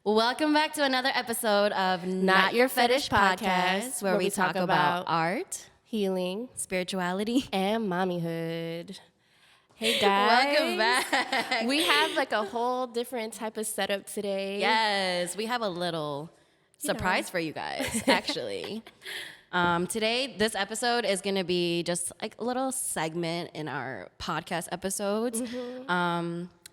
Welcome back to another episode of Not Your Fetish Podcast, where we talk about art, healing, spirituality, and mommyhood. Hey guys. Welcome back. We have like a whole different type of setup today. Yes, we have a little surprise for you guys, actually. Today, this episode is going to be just like a little segment in our podcast episodes.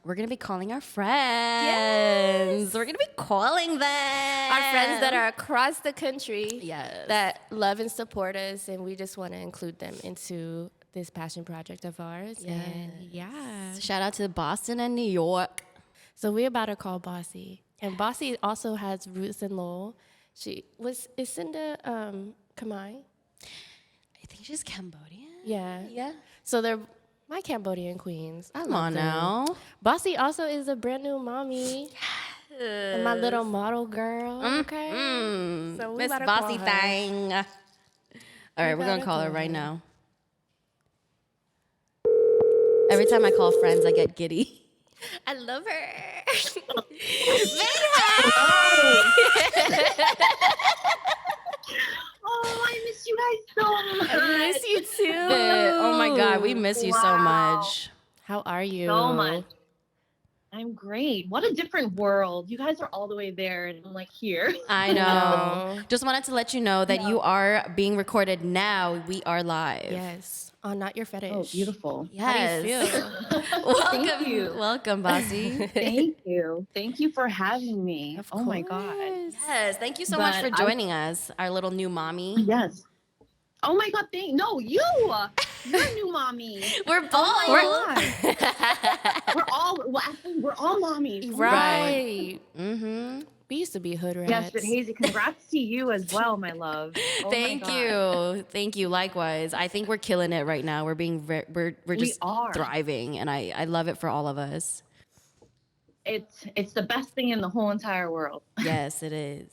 We're going to be calling our friends. Yes. We're going to be calling them. Our friends that are across the country. Yes. That love and support us, and we just want to include them into this passion project of ours. Yes. And yeah. Shout out to Boston and New York. So we're about to call Bossie. And Bossie also has roots in Lowell. Is Cinda Khmer? I think she's Cambodian. Yeah. Yeah. So they're my Cambodian queens. I Come love on them. now. Bossie also is a brand new mommy. And my little model girl. Okay. So we Miss about to call Bossie her. Thang. All right, we're going to call her right now. Every time I call friends, I get giddy. I love her. Oh, I miss you guys so much. I miss you too. Oh my God, we miss you so Wow. much. How are you? So much. I'm great. What a different world. You guys are all the way there, and I'm like here. I know. Just wanted to let you know that you are being recorded now. We are live. Yes. On Not Your Fetish. Oh, beautiful. Yes. How do you feel? Welcome, Thank you. welcome, Bossie. Thank you. Thank you for having me. Of Oh my God. course. Yes, thank you so much But for joining us, our little new mommy. Yes. Oh my God. No, you. You're a new mommy. We're both. Oh my God. We're all mommies. Oh my God. Right. Mm-hmm. We used to be hood rats. Yes, but Hazy, congrats to you as well, my love. Oh my Thank God. you. Thank you. Likewise. I think we're killing it right now. We're being we're just are. thriving, and I love it for all of us. It's the best thing in the whole entire world. Yes, it is.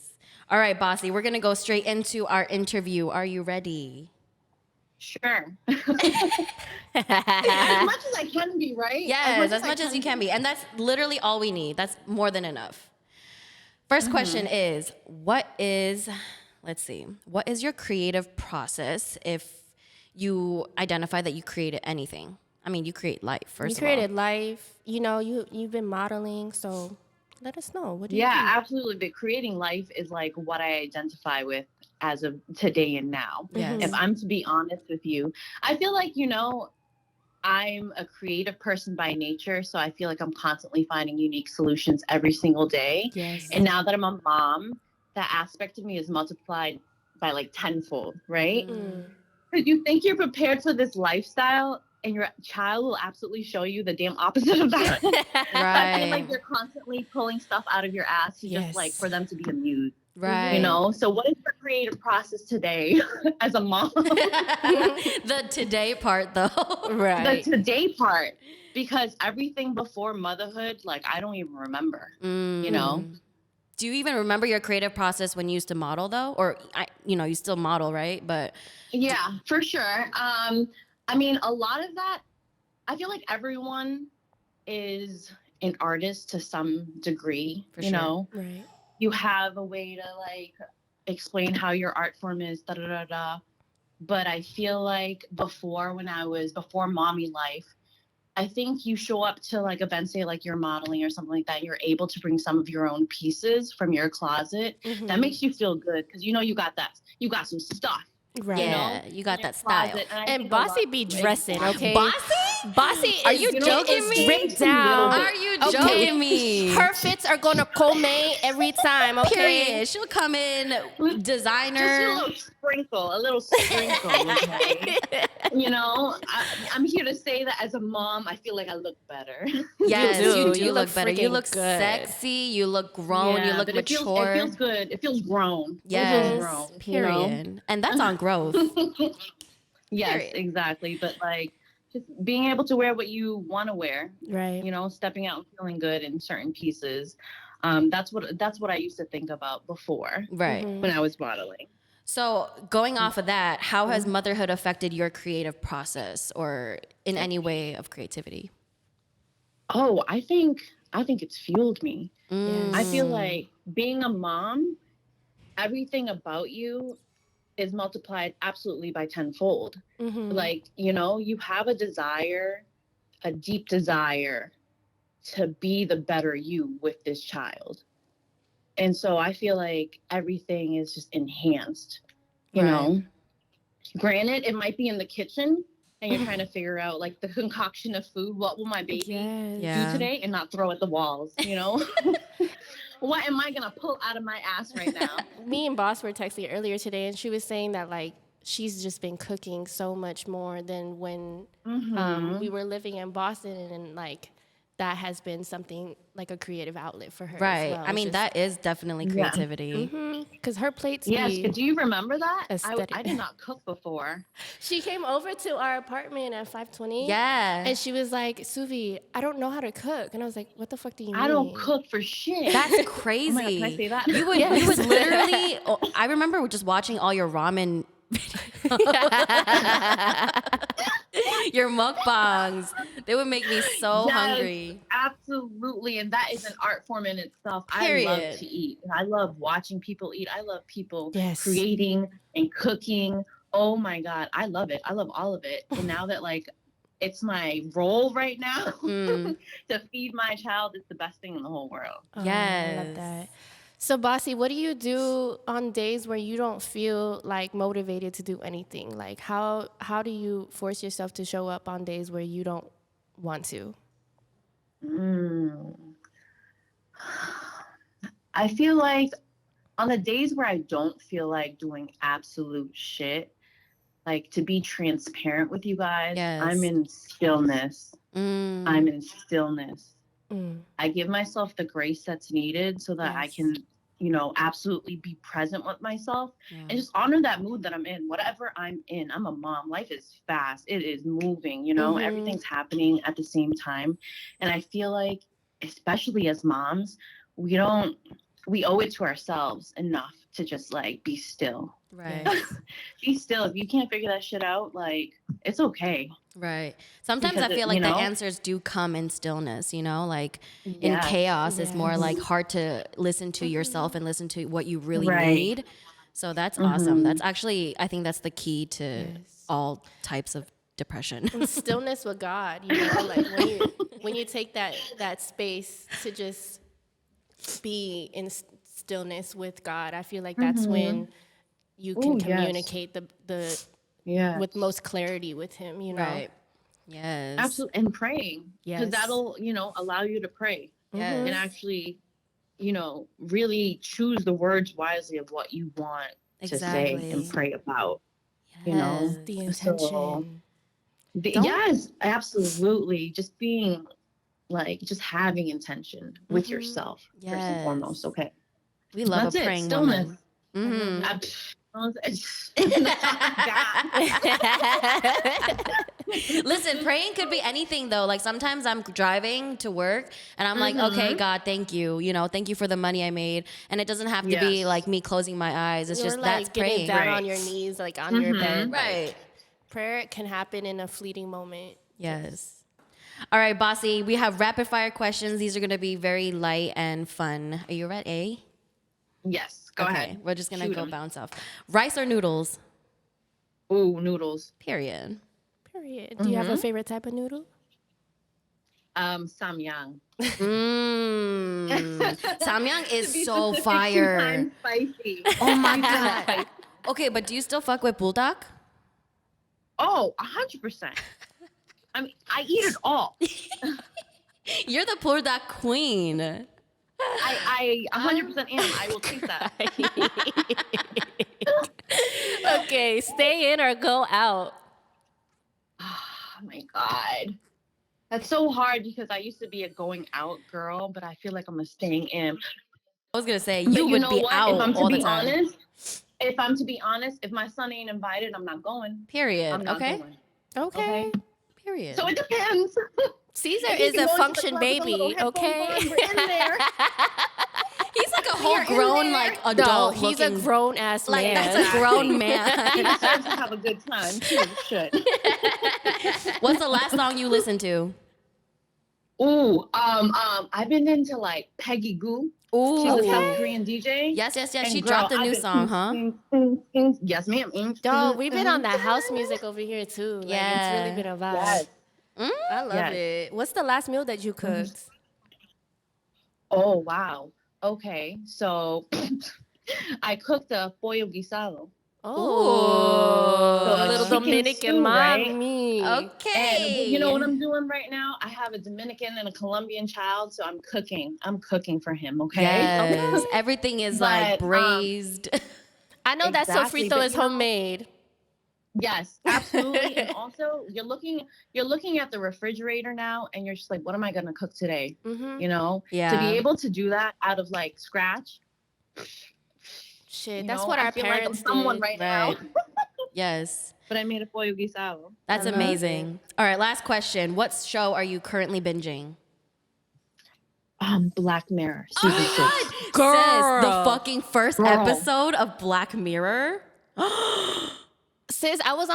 All right, Bossie, we're going to go straight into our interview. Are you ready? Sure. As much as I can be, right? Yes, as much as you can be. And that's literally all we need. That's more than enough. First question is, what is your creative process if you identify that you created anything? I mean, you create life, first You of all. created life. You know, you've been modeling, so let us know. What do you Yeah, do? absolutely. But creating life is like what I identify with as of today and now. Yes. If I'm to be honest with you, I feel like, I'm a creative person by nature, so I feel like I'm constantly finding unique solutions every single day. Yes. And now that I'm a mom, that aspect of me is multiplied by like tenfold, right? Mm. Because you think you're prepared for this lifestyle, and your child will absolutely show you the damn opposite of that. I feel like Right. you're constantly pulling stuff out of your ass to Yes. just like for them to be amused, Right. So what is your creative process today as a mom? The today part, though. Right. The today part, because everything before motherhood, like I don't even remember, Mm. Do you even remember your creative process when you used to model, though? Or, you still model, right? But Yeah, for sure. I mean, a lot of that, I feel like everyone is an artist to some degree, For you sure. know? Right. You have a way to like explain how your art form is, da da da da. But I feel like before mommy life, I think you show up to like events, say like you're modeling or something like that, you're able to bring some of your own pieces from your closet. Mhm. That makes you feel good because you got some stuff. Right. yeah, you got in your that style. closet. I And think a lot- Bossie be dressing, Exactly. okay? Bossie? Bossie Are is, you is joking me? dripped down. Are you Okay. joking me? Her fits are gonna come every time, okay? Period. She'll come in Just a designer. a little sprinkle, okay? I'm here to say that as a mom, I feel like I look better. Yes, do. you do You look look better. You freaking look good. sexy. You look grown. you Yeah, look but mature. It feels good. It feels grown. Yes, It feels grown. period. And that's on growth. Yes, Period. exactly. But like just being able to wear what you want to wear, Right. stepping out and feeling good in certain pieces. That's what I used to think about before Right. Mhm. when I was modeling. So going off of that, how has motherhood affected your creative process or in any way of creativity? Oh, I think I think it's fueled me. Mm. I feel like being a mom, everything about you is multiplied absolutely by tenfold. Like, you have a desire, a deep desire to be the better you with this child. And so I feel like everything is just enhanced, you know. Granted, it might be in the kitchen and you're trying to figure out like the concoction of food. What will my baby do today and not throw at the walls, What am I going to pull out of my ass right now? Me and Boss were texting earlier today, and she was saying that, like, she's just been cooking so much more than when we were living in Boston, and like, that has been something like a creative outlet for her. Right. As well. I mean, that is definitely creativity. Because her plates. Yes. Do you remember that? Aesthetic. I did not cook before. She came over to our apartment at 520. Yeah. And she was like, Suvi, I don't know how to cook. And I was like, what the fuck do you mean? I don't cook for shit. That's crazy. Oh my God, can I say that? You would literally, I remember just watching all your ramen your mukbangs. They would make me so hungry. Absolutely. And that is an art form in itself. Period. I love to eat. I love watching people eat. I love people Yes. creating and cooking. Oh my God. I love it. I love all of it. And now that like it's my role right now to feed my child, it's the best thing in the whole world. Oh, Yes. I love that. So, Bossie, what do you do on days where you don't feel like motivated to do anything? Like, how do you force yourself to show up on days where you don't want to? I feel like on the days where I don't feel like doing absolute shit, like to be transparent with you guys, I'm in stillness. I'm in stillness. I give myself the grace that's needed so that I can, absolutely be present with myself and just honor that mood that I'm in, whatever I'm in. I'm a mom. Life is fast. It is moving, everything's happening at the same time. And I feel like, especially as moms, we owe it to ourselves enough to just like be still. Right. Be still. If you can't figure that shit out, like, it's okay. Right. Sometimes Because I feel like the answers do come in stillness, like in chaos it's more like hard to listen to yourself and listen to what you really need. So that's awesome. That's actually, I think that's the key to all types of depression. And stillness with God, like when you take that space to just be in stillness with God, I feel like that's when you can communicate the with most clarity with him, Right. Yes. Absolutely. And praying. Because that'll, allow you to pray. Yes. And actually, really choose the words wisely of what you want to say and pray about. Yes. The intention. So, yes, absolutely. Just being like, just having intention with yourself first and foremost. Okay. We love That's a praying stillness. woman. Listen, praying could be anything though. Like sometimes I'm driving to work and I'm like, okay, God, thank you. Thank you for the money I made. And it doesn't have to be like me closing my eyes. It's just that's getting praying. down on your knees, like on your bed. Right. Like, prayer can happen in a fleeting moment. Yes. All right, Bossie, we have rapid fire questions. These are going to be very light and fun. Are you ready? Yes. Go ahead. We're just going to go bounce off. Rice or noodles? Ooh, noodles. Period. Do you have a favorite type of noodle? Samyang. Samyang is so fire. Spicy. Oh my God. Okay, but do you still fuck with bulldog? Oh, 100%. I mean, I eat it all. You're the bulldog queen. I 100% am. I will take that. Okay, stay in or go out. Oh my God. That's so hard because I used to be a going out girl, but I feel like I'm a staying in. I was going to say, you would be what? out if I'm all to the be time. honest, if my son ain't invited, I'm not going. Period. I'm not Okay. going. Okay. Period. So it depends. Caesar If he is can a go into the function club with a little baby, headphones okay? on, we're in there. He's like a whole grown, like, No, adult he's a looking, grown ass like, man. that's a grown man. He deserves to have a good time. He should. What's the last song you listened to? I've been into like Peggy Goo. Ooh, She's a South okay. Korean DJ. Yes, yes, yes. And She girl, dropped a I've new been song, huh? yes, ma'am. Dog, we've been on that house music over here too. Like it's really Yeah. been a vibe. Yes, I love yes. it. What's the last meal that you cooked? Oh wow. Okay, so I cooked a pollo guisado. Oh, So a it's little Ooh. chicken Dominican stew, right? mommy. And you know what Okay. I'm doing right now? I have a Dominican and a Colombian child, so I'm cooking. I'm cooking for him, okay? Yes. Okay. Everything is like But braised. I know that exactly, sofrito but is homemade. yes, absolutely. And also you're looking at the refrigerator now and you're just like, what am I gonna cook today? Mm-hmm. You know? To be Yeah. able to do that out of like scratch, Shit, that's what I our feel like I'm parents someone did. right Right. now. Yes. But I made a pollo guisado. That's I love it. amazing. All right, last question. What show are you currently binging? Black Mirror, Oh season my 6. God. Sis, the Girl. fucking first Girl. episode of Black Mirror. Sis, I was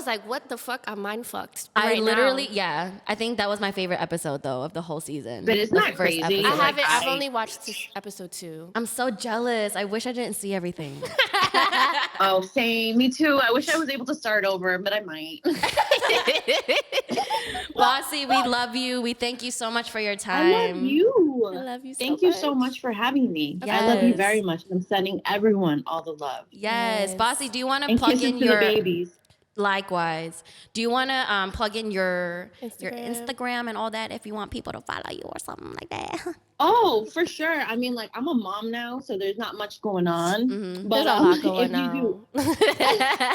like, what the fuck? I'm mind fucked I right literally, now. yeah, I think that was my favorite episode though of the whole season. But isn't The that first crazy? I episode. Like, haven't. I've only watched episode 2. I'm so jealous. I wish I didn't see everything. oh, same. Me too. I wish I was able to start over, but I might. Bossie, we love you. We thank you so much for your I time. love you. I love you so Thank you so much. much for having me. Yes. I love you very much. I'm sending everyone all the love. Yes. Yes. Bossie, do you want to And plug kisses in to the your babies. likewise? Do you want to plug in your Instagram. Instagram and all that if you want people to follow you or something like that? Oh, for sure. I mean, like, I'm a mom now, so there's not much going on. Mhm. But There's a lot if going you do, on.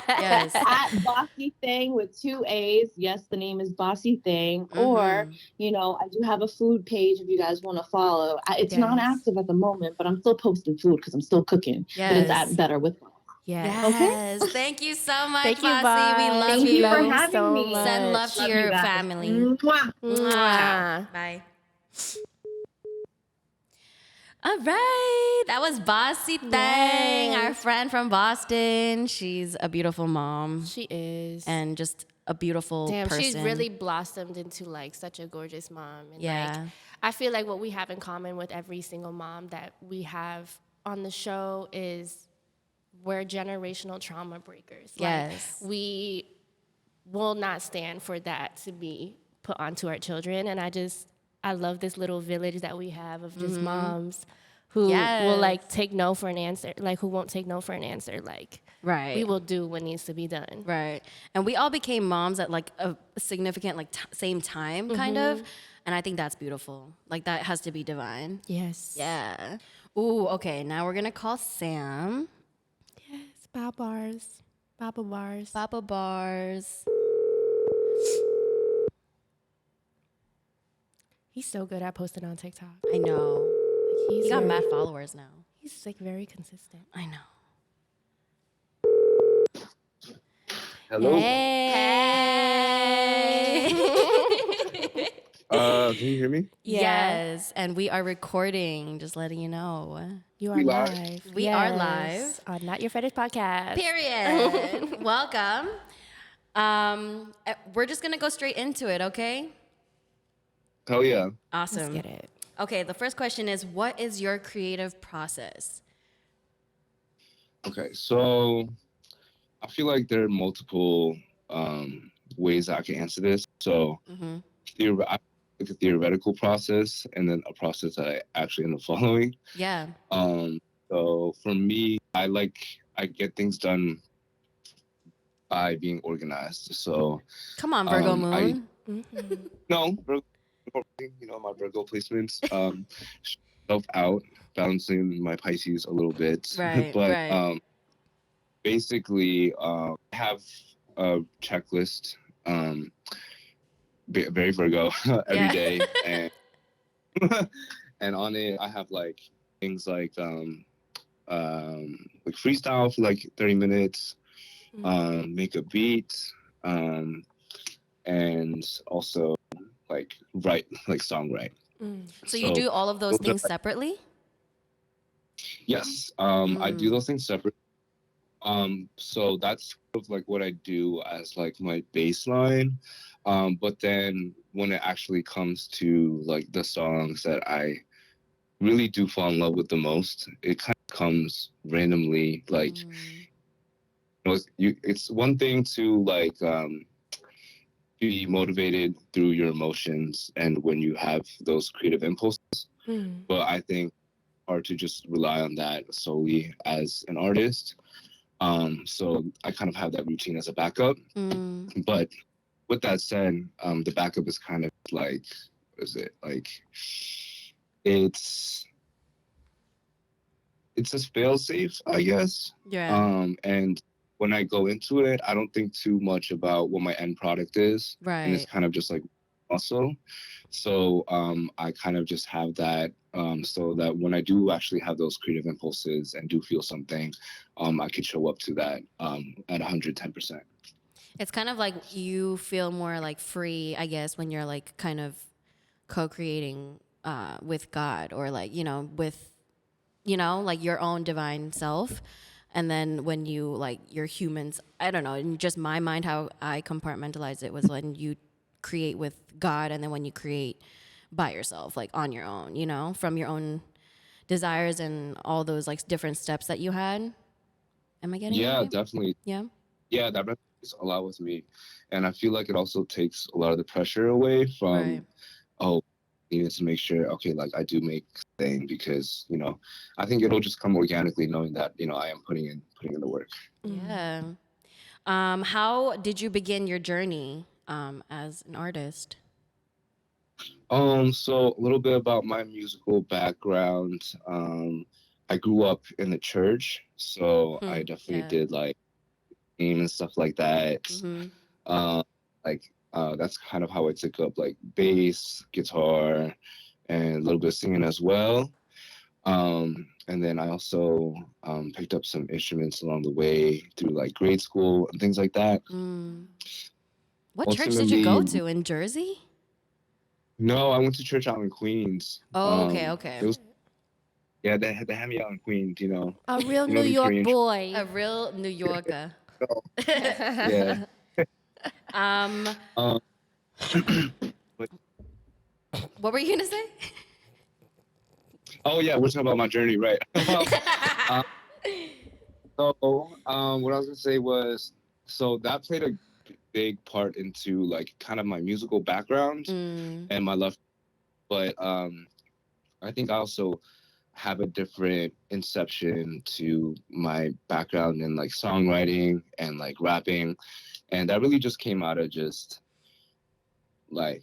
Yes. at Bossie Thang with 2 A's. Yes, the name is Bossie Thang. Or, Mhm. I do have a food page if you guys want to follow. It's not Yes. active at the moment, but I'm still posting food because I'm still cooking. But it's Yes. at Better with Mom. Yes. Okay. Yes. Thank you so much, Thank you, Bossie. We Boss. love Thank you. you for Love you having so me. much. Send love to Love you your guys. family. Mwah. Mwah. Bye. All right. That was Bossie Thang, Yes. our friend from Boston. She's a beautiful mom She is. and just a beautiful Damn, person. she's really blossomed into like such a gorgeous mom. And Yeah. like I feel like what we have in common with every single mom that we have on the show is we're generational trauma breakers. Yes. Like we will not stand for that to be put onto our children. And I love this little village that we have of just moms who will like Yes. take no for an answer, like who won't take no for an answer. Like Right. we will do what needs to be done. Right. And we all became moms at like a significant like same time kind of. And I think that's beautiful. Like that has to be divine. Yes. Yeah. Ooh, okay. Now we're going to call Sam. Yes. Bob bars. Baba bars. Baba bars. He's so good at posting on TikTok. I know. Like He he's got very, mad followers now. He's like very consistent. I know. Hello. Hey. Can you hear me? Yeah. Yes, and we are recording, just letting you know. You are We live? live. We are live. On Not Your Fetish Podcast. Period. Welcome. We're just gonna go straight into it, okay? Hell yeah. Awesome. Let's get it. Okay, the first question is, what is your creative process? Okay, so I feel like there are multiple ways I can answer this. So Mm-hmm. I like a theoretical process and then a process that I actually end up following. Yeah. So for me, I get things done by being organized. So Come on, Virgo I- Moon. no, my Virgo placements, self out, balancing my Pisces a little bit. Right, but right. basically, I have a checklist, very Virgo every Yeah. day, and and on it I have like things like freestyle for like 30 minutes, make a beat, and also like songwrite. So you do all of those things separately? Yes, I do those things separate. So that's sort of like what I do as like my baseline. But then when it actually comes to like the songs that I really do fall in love with the most, it kind of comes randomly. Like, it's one thing to like be motivated through your emotions and when you have those creative impulses. But I think hard to just rely on that solely as an artist. So I kind of have that routine as a backup. But with that said, the backup is kind of like, what is it like? It's it's a fail safe, I guess. Yeah. And when I go into it, I don't think too much about what my end product is, and it's Right. kind of just like also. So I kind of just have that, so that when I do actually have those creative impulses and do feel something, I can show up to that at 110%. It's kind of like you feel more like free, I guess, when you're like kind of co-creating with God, or like, with, like your own divine self. And then when you like your humans, I don't know, in just my mind, how I compartmentalize it was when you create with God, and then when you create by yourself, like on your own, from your own desires and all those like different steps that you had. Am I getting it Yeah, right? definitely. Yeah. Yeah, that resonates a lot with me, and I feel like it also takes a lot of the pressure away Right. from, oh, needed to make sure, okay, like I do make thing, because I think it'll just come organically knowing that I am putting in the work. Yeah. How did you begin your journey as an artist? So a little bit about my musical background. I grew up in the church, so I definitely Yeah. did like game and stuff like that. Mm-hmm. Uh, that's kind of how I took up like bass, guitar, and a little bit of singing as well. And then I also picked up some instruments along the way through like grade school and things like that. What church did you go Ultimately, to in Jersey? no, I went to church out in Queens. Oh, okay, okay. It was Yeah, they had me out in Queens. A real You New know these York Korean. A boy. real New Yorker. Yeah. Um, Um, but, what were you gonna say? oh yeah, we're talking about my journey, right? uh, what I was gonna say was, so that played a big part into like kind of my musical background and my love, but I think I also have a different inception to my background in like songwriting and like rapping, and that really just came out of just like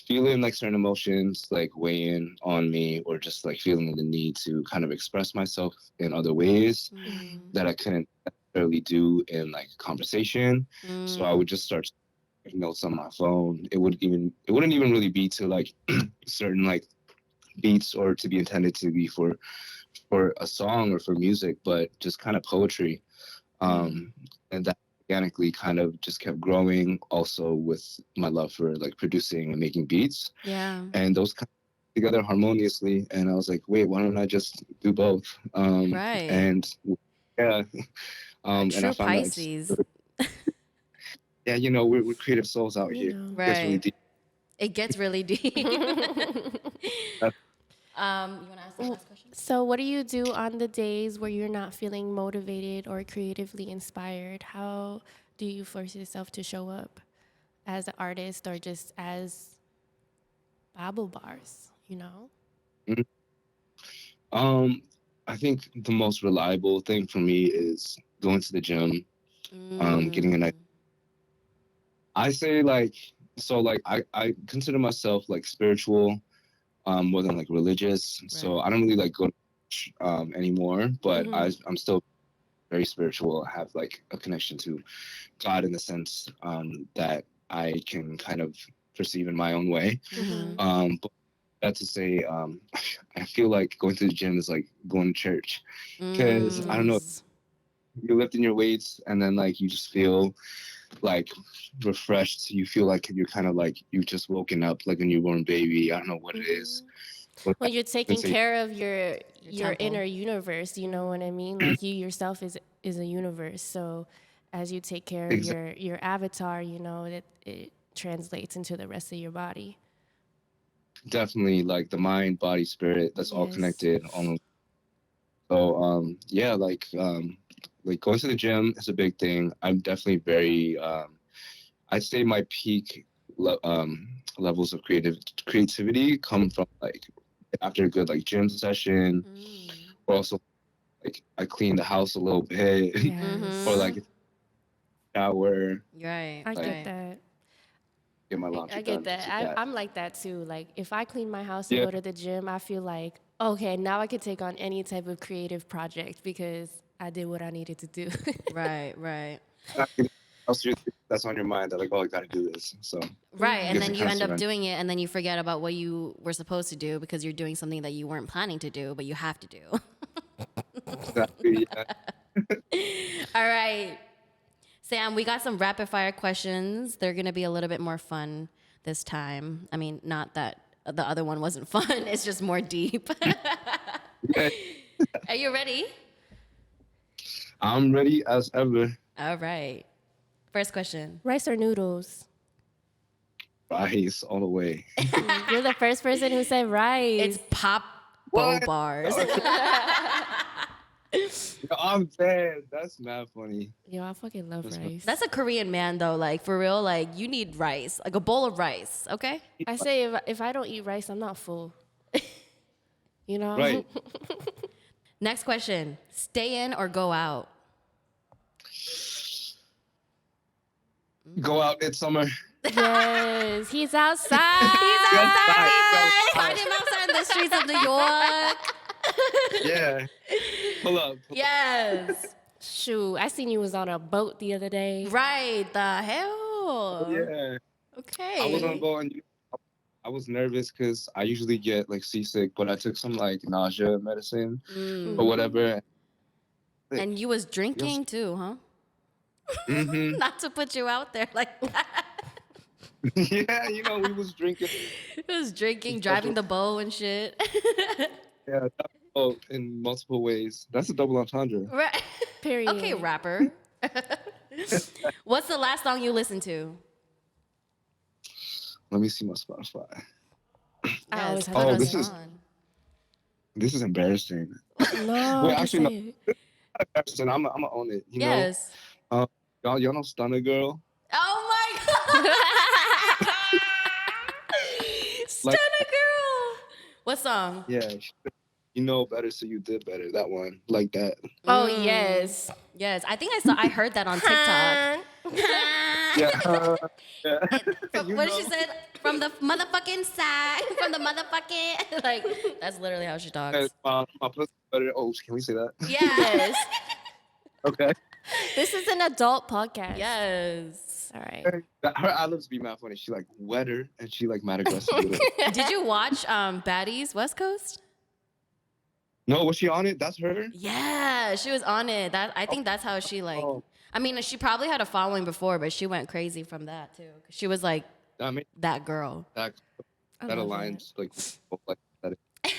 feeling like certain emotions like weighing on me, or just like feeling the need to kind of express myself in other ways that I couldn't necessarily do in like conversation. So I would just start taking notes on my phone. It wouldn't even really be to like certain like beats or to be intended to be for a song or for music, but just kind of poetry. And that organically kind of just kept growing also with my love for like producing and making beats. Yeah. And those kind of together harmoniously. And I was like, wait, why don't I just do both? Right. And yeah, A and I true found that Pisces. yeah, we're creative souls out You here. know. It gets really Right. deep. It gets really deep. You want to ask the last question? So, what do you do on the days where you're not feeling motivated or creatively inspired? How do you force yourself to show up as an artist or just as Babo bars, Mhm. I think the most reliable thing for me is going to the gym, getting a nice. I say like, so like I consider myself like spiritual, more than like religious. So Right. I don't really like go to church, anymore, but I'm still very spiritual. I have like a connection to God in the sense that I can kind of perceive in my own way. But that to say, I feel like going to the gym is like going to church, because I don't know, Yes. you're lifting your weights and then like you just feel like refreshed. You feel like you're kind of like you just woken up like a newborn baby. I don't know what it is. But Well, you're taking say, care of your temple. inner universe. You know what I mean? Like you yourself is a universe. So as you take care of exactly. your avatar, that translates into the rest of your body. Definitely, like the mind, body, spirit. That's all Yes. connected. Almost. So yeah, like going to the gym is a big thing. I'm definitely very I'd say my peak levels of creativity come from like after a good like gym session, or also like I clean the house a little bit, Yes. or like shower, Right. I right. get that. get my laundry I get done. that. I'm like that too. Like if I clean my house and Yeah. go to the gym, I feel like, okay, now I can take on any type of creative project because I did what I needed to do. Right. Right. That's on your mind. That like, oh, I gotta do this. So Right. I And guess then it you kinda end up surrender. doing it, and then you forget about what you were supposed to do because you're doing something that you weren't planning to do, but you have to do. Exactly. Yeah. All right. Sam, we got some rapid fire questions. They're going to be a little bit more fun this time. I mean, not that the other one wasn't fun, it's just more deep. Yeah. Are you ready? I'm ready as ever. All right. First question. Rice or noodles? Rice all the way. You're the first person who said rice. It's Pop What? bars. Yo, I'm dead. That's mad funny. Yo, I fucking love rice. That's a Korean man, though. Like, for real, like, you need rice, like a bowl of rice, okay? I say if I don't eat rice, I'm not full. You know? Right. Next question. Stay in or go out? Go out. It's summer. Yes, he's outside. Find him outside in the streets of New York. Yeah. Pull up. Yes. Shoot, I seen you was on a boat the other day. Right. The hell. Yeah. Okay. I was on a boat and I was nervous because I usually get like seasick, but I took some like nausea medicine or whatever. And you was drinking too, huh? Mm-hmm. Not to put you out there like that. Yeah, you know, we was drinking. He was drinking, driving the boat and shit. Yeah, oh, in multiple ways. That's a double entendre. Right. Period. Okay, rapper. What's the last song you listened to? Let me see my Spotify. I always have put Oh, to us this is- on. This is embarrassing. No, Wait, don't actually, no. say it. Embarrassing. I'm gonna own it. You Yes. know, y'all know Stunner Girl. Oh my god. Stunner girl. What song? Yeah, you know better, so you did better. That one, like that. Oh yes. Yes, I think I heard that on TikTok. Yeah. Yeah. You What did she know. say? From the motherfucking side, from the motherfucking like. That's literally how she talks. My pussy better. Oh, can we say that? Yeah. Yes. Okay. This is an adult podcast. Yes. All right. Her ad-libs be mad funny. She like wetter and she like mad aggressive with it. Did you watch Baddies West Coast? No, was she on it? That's her? Yeah, she was on it. I think that's how she like. Oh. I mean, she probably had a following before, but she went crazy from that too. 'Cause she was like I mean, that girl. that I that love aligns like that. it.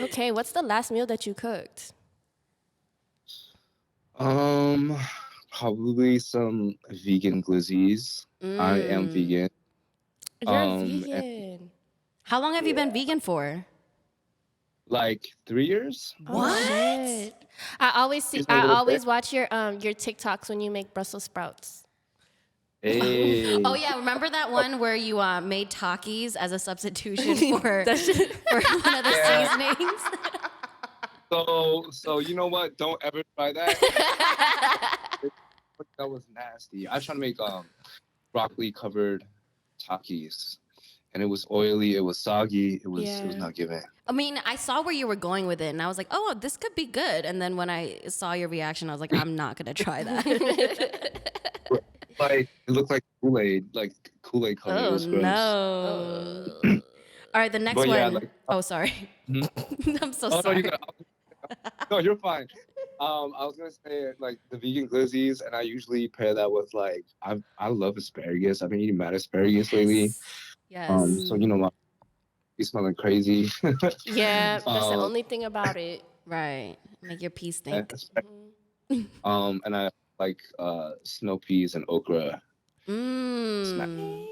Okay, what's the last meal that you cooked? Probably some vegan glizzies. I am vegan. You're And- vegan. How long have you been vegan for? Like 3 years? Oh, shit. I always see. It's a I little always bit. watch your TikToks when you make Brussels sprouts. Hey. Oh yeah, remember that one where you made Takis as a substitution for one of the seasonings? So you know what? Don't ever try that. That was nasty. I was trying to make broccoli covered Takis, and it was oily. It was soggy. It was Yeah. not giving. I mean, I saw where you were going with it, and I was like, "Oh, this could be good." And then when I saw your reaction, I was like, "I'm not gonna try that." Like it looked like Kool-Aid, color. It Oh was gross. no! All right, the next But one. yeah, like- oh, sorry. Mhm. I'm so Oh no, sorry. no, you're fine. I was gonna say like the vegan glizzies, and I usually pair that with like I love asparagus. I've been eating mad asparagus lately. Yes. So you know be smelling crazy. Yeah, that's the Um, only thing about it. Right. Make your pee stink. And I like snow peas and okra. Mmm.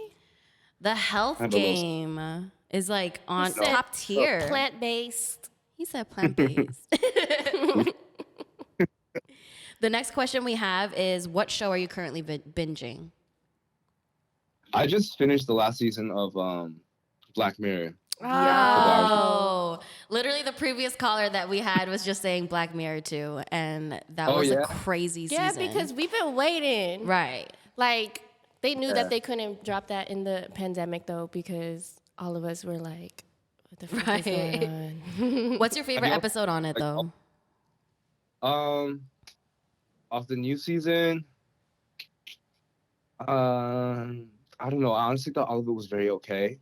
The health have a little- game is like on said top tier. Plant-based. He said plant-based. The next question we have is, what show are you currently binging? I just finished the last season of Black Mirror. Oh, literally the previous caller that we had was just saying Black Mirror too, and that was a crazy Yeah, season. because we've been waiting. Right. Like, they knew that they couldn't drop that in the pandemic, though, because all of us were like, what the fuck is going on? What's your favorite episode on it, though? Off the new season, I don't know. I honestly thought all of it was very okay.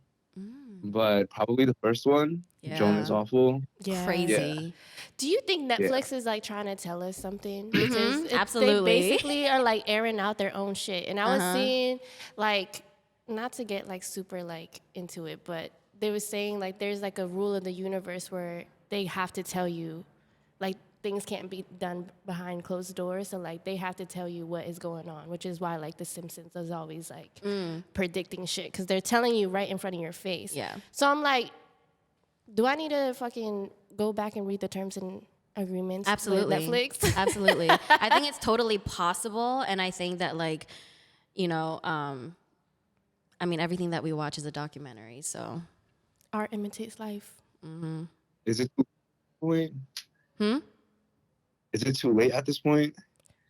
But probably the first one, Joan is Awful. Yeah. Crazy. Yeah. Do you think Netflix is like trying to tell us something? Absolutely. They basically are like airing out their own shit. And I was seeing like, not to get like super like into it, but they were saying like there's like a rule in the universe where they have to tell you like things can't be done behind closed doors. So like they have to tell you what is going on, which is why like The Simpsons is always like predicting shit because they're telling you right in front of your face. Yeah. So I'm like, do I need to fucking go back and read the terms and agreements? Absolutely. With Netflix? Absolutely. I think it's totally possible, and I think that like, you know, I mean, everything that we watch is a documentary, so. Art imitates life. Is it too late? Is it too late at this point?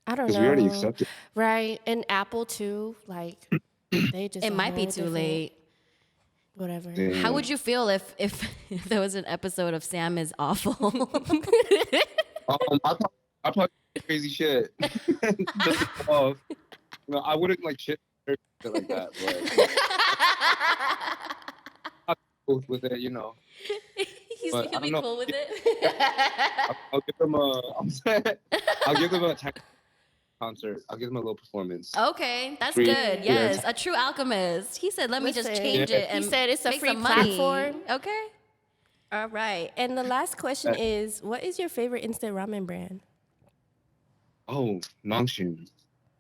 I don't know. Because we already accepted. Right. And Apple too. Like they just It might be too late. Whatever. Damn. How would you feel if there was an episode of Sam is Awful? I probably crazy shit. Just off. No, I wouldn't like shit like that, but I'm cool with it, you know. But He'll be cool with it. I'll give them I'll give them a tech concert. I'll give them a little performance. Okay, that's Free. good. Yes, a true alchemist. He said, "Let me just Listen, change it." And he said it's a make free some money. platform. Okay. All right. And the last question is, what is your favorite instant ramen brand? Oh, Nongshim.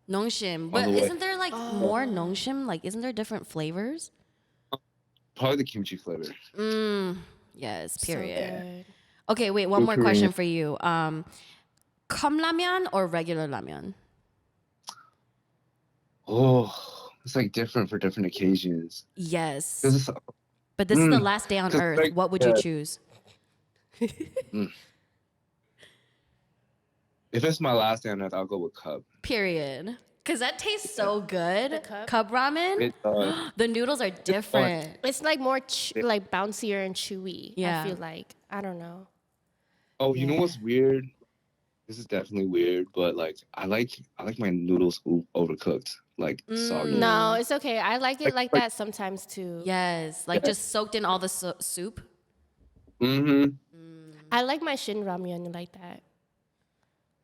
Nongshim, All but the way. isn't there like more Nongshim? Like, isn't there different flavors? Probably the kimchi flavor. Yes. So Period. good. Okay, wait. One Go more Korean. question for you. 컵라면 or regular ramen? Oh, it's like different for different occasions. Yes. This is, But this is the last day on 'Cause, earth. like, What would you choose? if it's my last day on earth, I'll go with cup. Period. Because that tastes so good. The cup? Cup ramen. It does. The noodles are different. It's like more like bouncier and chewy. Yeah. I feel like. I don't know. Oh, you know what's weird? This is definitely weird, but like I like my noodles overcooked, like soggy. No, it's okay. I like it like that sometimes too. Yes. Like just soaked in all the soup. Mm-hmm. I like my shin ramyun like that.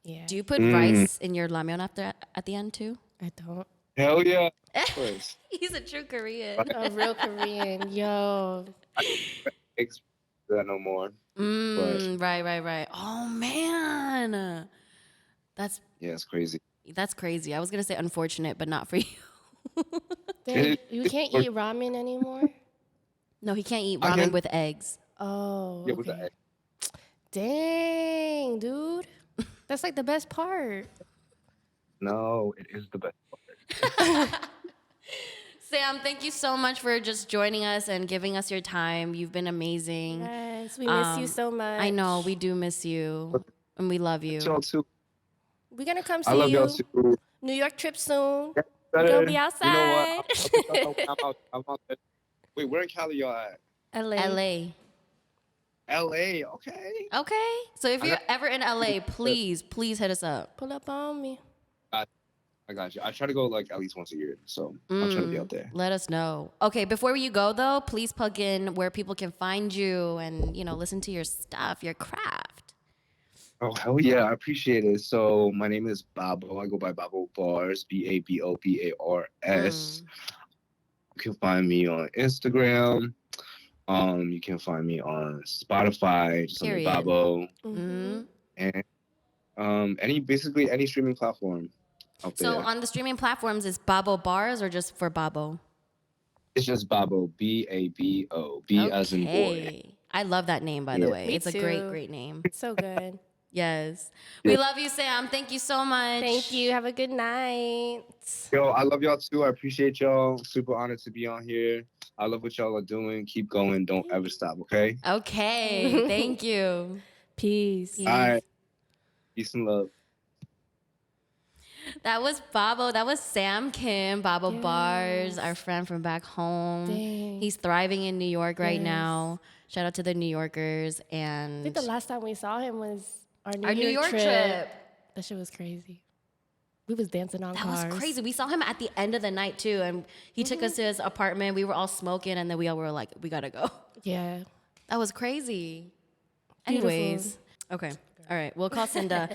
Yeah. Do you put rice in your ramyeon at the end too? I don't. Hell yeah. Of course. He's a true Korean. A real Korean. Yo. Expect that no more. Right. Oh man. That's Yeah, it's crazy. crazy. I was gonna say unfortunate, but not for you. Damn, you can't eat ramen anymore? No, he can't eat I ramen can. with eggs. Oh. Yeah, with okay. the egg. Dang, dude. That's like the best part. No, it is the best part. Sam, thank you so much for just joining us and giving us your time. You've been amazing. Yes, we miss you so much. I know, we do miss you. And we love you. Y'all too. We're gonna come see I love you. y'all too. New York trip soon. Better. We're gonna be You know outside. what? I'm out there. Wait, where in Cali y'all at? LA. LA. LA, okay. Okay. So if you're ever in LA, please hit us up. Pull up on me. I got you. I try to go like at least once a year, so I'll try to be out there. Let us know. Okay, before you go though, please plug in where people can find you and, listen to your stuff, your craft. Oh, hell yeah. I appreciate it. So my name is Babo. I go by Babo Bars, BABOBARS. You can find me on Instagram. You can find me on Spotify, just under Period. Babo. Mm-hmm. And any streaming platform out there. So on the streaming platforms, is Babo Bars or just for Babo? It's just Babo, Babo, B as in boy. Okay. I love that name, by the Yeah. way. Me It's a too. great name. So good. Yes. Yeah. We love you, Sam. Thank you so much. Thank you. Have a good night. Yo, I love y'all too. I appreciate y'all. Super honored to be on here. I love what y'all are doing. Keep going. Don't ever stop, okay? Okay. Thank you. Peace. Peace. All right. Peace and love. That was Babo. That was Sam Kim, Babo Yes. Bars, our friend from back home. Dang. He's thriving in New York right Yes. now. Shout out to the New Yorkers. I And think the last time we saw him was our New, our New York trip. That shit was crazy. We was dancing on That cars. was crazy. We saw him at the end of the night too, and he took us to his apartment. We were all smoking, and then we all were like, "We gotta go." Yeah. That was crazy. Beautiful. Anyways, okay, all right. We'll call Cinda.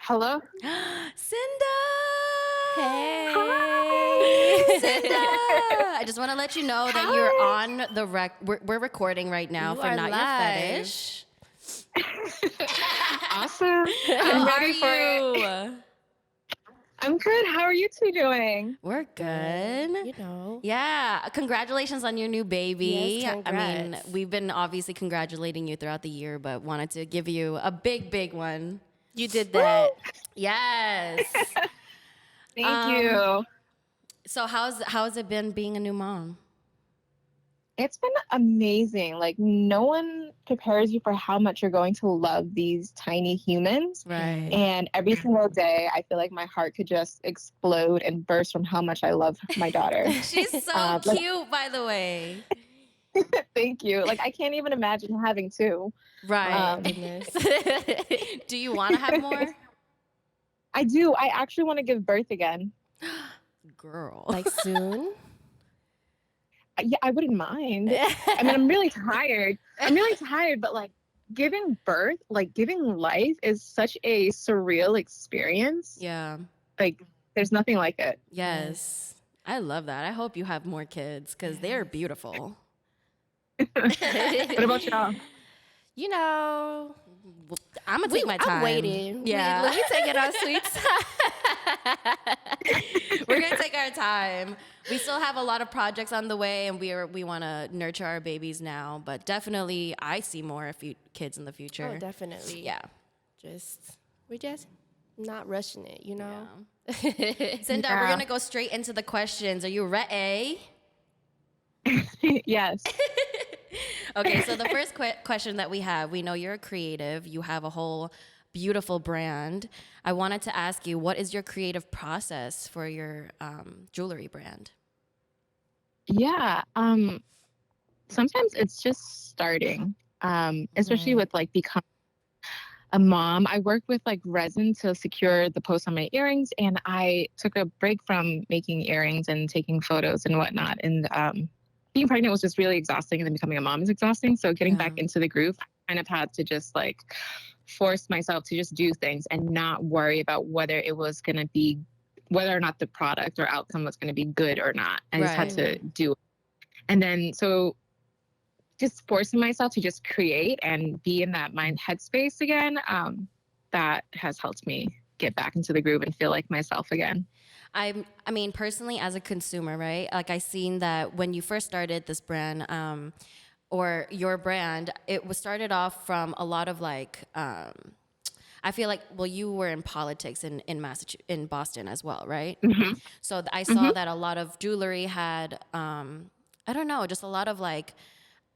Hello? Cinda. Hey. Cinda. I just want to let you know that you're on the we're recording right now You for are Not live. Your Fetish. Awesome. How I'm are ready for it. you? I'm good. How are you two doing? We're good. You know. Yeah, congratulations on your new baby. Yes, I mean, congrats. we've been obviously congratulating you throughout the year, but wanted to give you a big one. You did that. Yes. Thank you. So how's it been being a new mom? It's been amazing. Like, no one prepares you for how much you're going to love these tiny humans. Right. And every single day, I feel like my heart could just explode and burst from how much I love my daughter. She's so Like- cute, by the way. Thank you. Like, I can't even imagine having two. Right. Goodness. Do you want to have more? I do. I actually want to give birth again. Girl. Like soon? Yeah, I wouldn't mind. I mean, I'm really tired. But like giving birth, like giving life is such a surreal experience. Yeah. Like, there's nothing like it. Yes. I love that. I hope you have more kids because they're beautiful. What about y'all? You know, I'm gonna take my time. I'm waiting. Yeah. We take it our sweet time. We're gonna take our time. We still have a lot of projects on the way, and we want to nurture our babies now. But definitely, I see more kids in the future. Oh, definitely. Yeah. We're just not rushing it, you know? Cinda, we're gonna go straight into the questions. Are you ready? Yes. Okay, so the first question that we have, we know you're a creative. You have a whole beautiful brand. I wanted to ask you, what is your creative process for your jewelry brand? Yeah. Sometimes it's just starting. Especially with like becoming a mom. I work with like resin to secure the post on my earrings, and I took a break from making earrings and taking photos and whatnot. And being pregnant was just really exhausting, and then becoming a mom is exhausting. So getting back into the groove, I kind of had to just like force myself to just do things and not worry about whether or not the product or outcome was going to be good or not. I just had to do it. And then so just forcing myself to just create and be in that mind headspace again, that has helped me get back into the groove and feel like myself again. I mean, personally, as a consumer, right? Like, I seen that when you first started this brand, or your brand, it was started off from a lot of like, I feel like, well, you were in politics in Boston as well, right? Mm-hmm. So I saw that a lot of jewelry had, I don't know, just a lot of like,